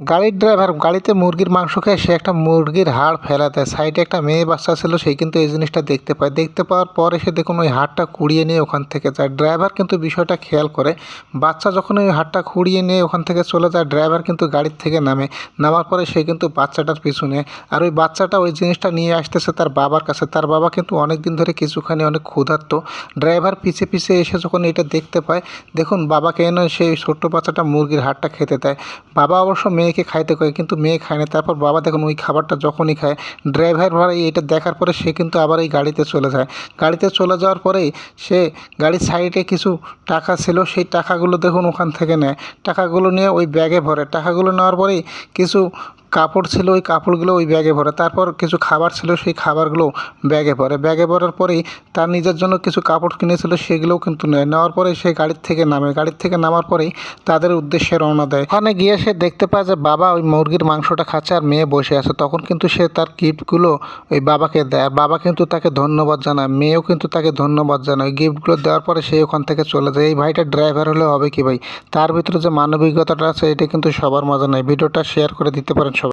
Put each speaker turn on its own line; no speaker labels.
গাড়ির ড্রাইভার গাড়িতে মুরগির মাংস খেয়ে সে একটা মুরগির হাড় ফেলে দেয়। সাইডে একটা মেয়ে বাচ্চা ছিল, সে কিন্তু এই জিনিসটা দেখতে পায়। দেখতে পাওয়ার পরে সে দেখুন ওই হাড়টা কুড়িয়ে নিয়ে ওখান থেকে যায়। ড্রাইভার কিন্তু বিষয়টা খেয়াল করে। বাচ্চা যখন ওই হাড়টা কুড়িয়ে নিয়ে ওখান থেকে চলে যায়, ড্রাইভার কিন্তু গাড়ির থেকে নামে। নামার পরে সে কিন্তু বাচ্চাটার পিছু নেয়। আর ওই বাচ্চাটা ওই জিনিসটা নিয়ে আসতেছে তার বাবার কাছে। তার বাবা কিন্তু অনেক দিন ধরে কিছুখানি অনেক ক্ষুধার্ত। ড্রাইভার পিছে পিছে এসে যখন এটা দেখতে পায়, দেখুন বাবাকে এনে সেই ছোট্ট বাচ্চাটা মুরগির হাড়টা খেতে দেয়। বাবা অবশ্য মেয়েকে খাইতে কয়, কিন্তু মেয়ে খায় না। তারপর বাবা দেখুন ওই খাবারটা যখনই খায়, ড্রাইভার ভাই এটা দেখার পরে সে কিন্তু আবার এই গাড়িতে চলে যায়। গাড়িতে চলে যাওয়ার পরেই সে গাড়ির সাইডে কিছু টাকা ছিল, সেই টাকাগুলো দেখুন ওখান থেকে নেয়। টাকাগুলো নিয়ে ওই ব্যাগে ভরে। টাকাগুলো নেওয়ার পরেই কিছু কাপড় ছিল, ওই কাপড়গুলো ওই ব্যাগে ভরে। তারপর কিছু খাবার ছিল, সেই খাবারগুলো ব্যাগে ভরে। ব্যাগে ভরার পরেই তার নিজের জন্য কিছু কাপড় কিনেছিল, সেগুলোও কিন্তু নেয়। নেওয়ার পরে সে গাড়ির থেকে নামে। গাড়ির থেকে নামার পরেই তাদের উদ্দেশ্যে রওনা দেয়। ওখানে গিয়ে সে দেখতে পায় যে বাবা ওই মুরগির মাংসটা খাচ্ছে আর মেয়ে বসে আছে। তখন কিন্তু সে তার গিফটগুলো ওই বাবাকে দেয়। আর বাবা কিন্তু তাকে ধন্যবাদ জানায়, মেয়েও কিন্তু তাকে ধন্যবাদ জানায়। ওই গিফটগুলো দেওয়ার পরে সে ওখান থেকে চলে যায়। এই ভাইটা ড্রাইভার হলে হবে কি ভাই, তার ভিতরে যে মানবিকতাটা আছে এটা কিন্তু সবার মাঝে নাই। ভিডিওটা শেয়ার করে দিতে পারেন।